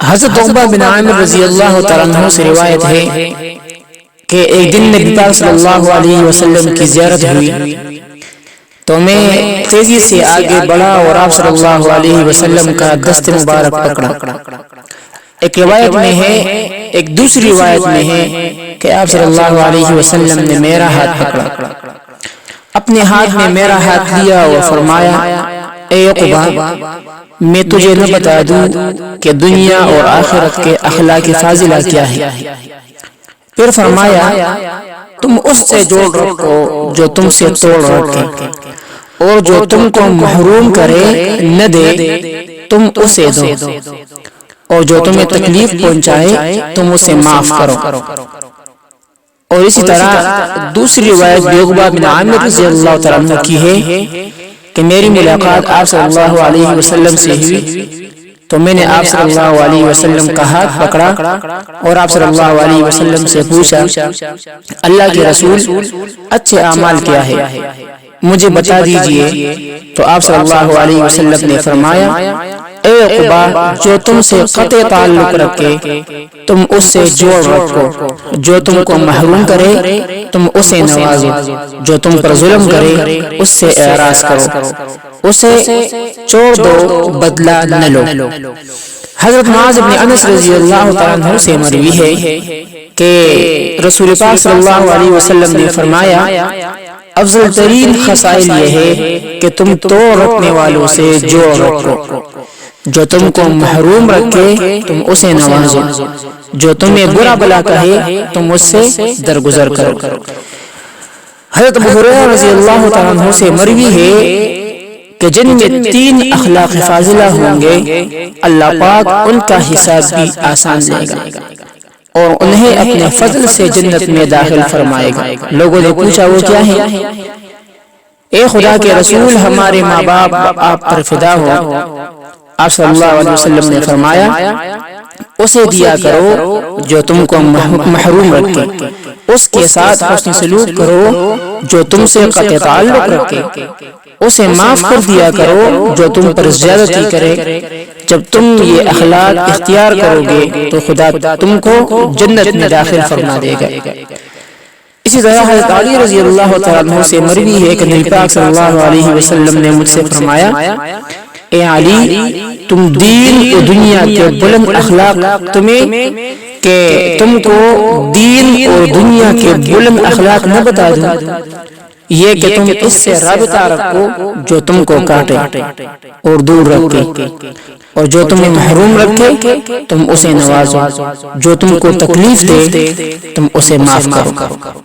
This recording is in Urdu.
حضرت عقبہ بن عامر رضی اللہ تعالیٰ عنہ سے روایت ہے کہ ایک دن نبی پاک صلی اللہ علیہ وسلم کی زیارت ہوئی تو میں تیزی سے آگے بڑھا اور آپ صلی اللہ علیہ وسلم کا دست مبارک پکڑا۔ ایک روایت میں ہے، ایک دوسری روایت میں ہے کہ آپ صلی اللہ علیہ وسلم نے میرا ہاتھ پکڑا، اپنے ہاتھ میں میرا ہاتھ لیا اور فرمایا، اے عقبہ، میں تجھے نہ بتا دوں کہ دنیا اور آخرت کے اخلاق فاضلہ کیا ہے؟ پھر فرمایا، تم اس سے جوڑ رکھو جو تم سے توڑ رکھے، اور جو تم کو محروم کرے نہ دے تم اسے دو، اور جو تمہیں تکلیف پہنچائے تم اسے معاف کرو۔ اور اسی طرح دوسری روایت عقبہ بن عامر رضی اللہ تعالیٰ عنہ کی ہے کہ میری ملاقات آپ صلی اللہ علیہ وسلم سے ہوئی تو میں نے آپ صلی اللہ علیہ وسلم کا ہاتھ پکڑا اور آپ صلی اللہ علیہ وسلم سے پوچھا، اللہ کے رسول، اچھے اعمال کیا ہے؟ مجھے بتا دیجئے۔ تو آپ صلی اللہ علیہ وسلم نے فرمایا، اے عقبہ، جو تم سے قطع تعلق رکھے تم اس سے جوڑ رکھو، جو تم کو محروم کرے تم اسے نوازو، جو تم پر ظلم کرے اس سے اعراض کرو، اسے چھوڑ دو، بدلہ نہ لو۔ حضرت معاذ بن انس رضی اللہ تعالیٰ عنہ سے مروی ہے کہ رسول پاک صلی اللہ علیہ وسلم نے فرمایا، افضل ترین خصائل یہ ہے کہ تم توڑ رکھنے والوں سے جوڑ رکھو، جو تم کو محروم رکھے تم اسے نوازو، جو تمہیں برا بلا کہے تم اس سے درگزر کرو۔ حضرت ابو ہریرہ رضی اللہ تعالیٰ عنہ سے مروی ہے کہ جن میں 3 اخلاق فاضلہ ہوں گے اللہ پاک ان کا حساب بھی آسان لے گا اور انہیں اپنے فضل سے جنت میں داخل فرمائے گا۔ لوگوں نے پوچھا، وہ کیا ہے؟ اے خدا کے رسول، ہمارے ماں باپ آپ پر فدا ہو۔ آپ صلی اللہ علیہ وسلم نے فرمایا، اسے دیا کرو جو تم کو محروم رکھے، اس کے ساتھ حسن سلوک کرو جو تم سے قطع تعلق رکھے، اسے معاف کر دیا کرو جو تم پر زیادتی کرے۔ جب تم یہ اخلاق اختیار کرو گے تو خدا تم کو جنت میں داخل فرما دے گا۔ اسی طرح حضرت علی رضی اللہ تعالیٰ عنہ سے مروی ہے کہ نبی پاک صلی اللہ علیہ وسلم نے مجھ سے فرمایا، اے علی، تم دین و دنیا کے بلند اخلاق تم کو دین اور دنیا کے بلند اخلاق نہ بتا دوں، یہ کہ تم اس سے رابطہ رکھو جو تم کو کاٹے اور دور رکھے، اور جو تمہیں محروم رکھے تم اسے نوازو، جو تم کو تکلیف دے تم اسے معاف کرو۔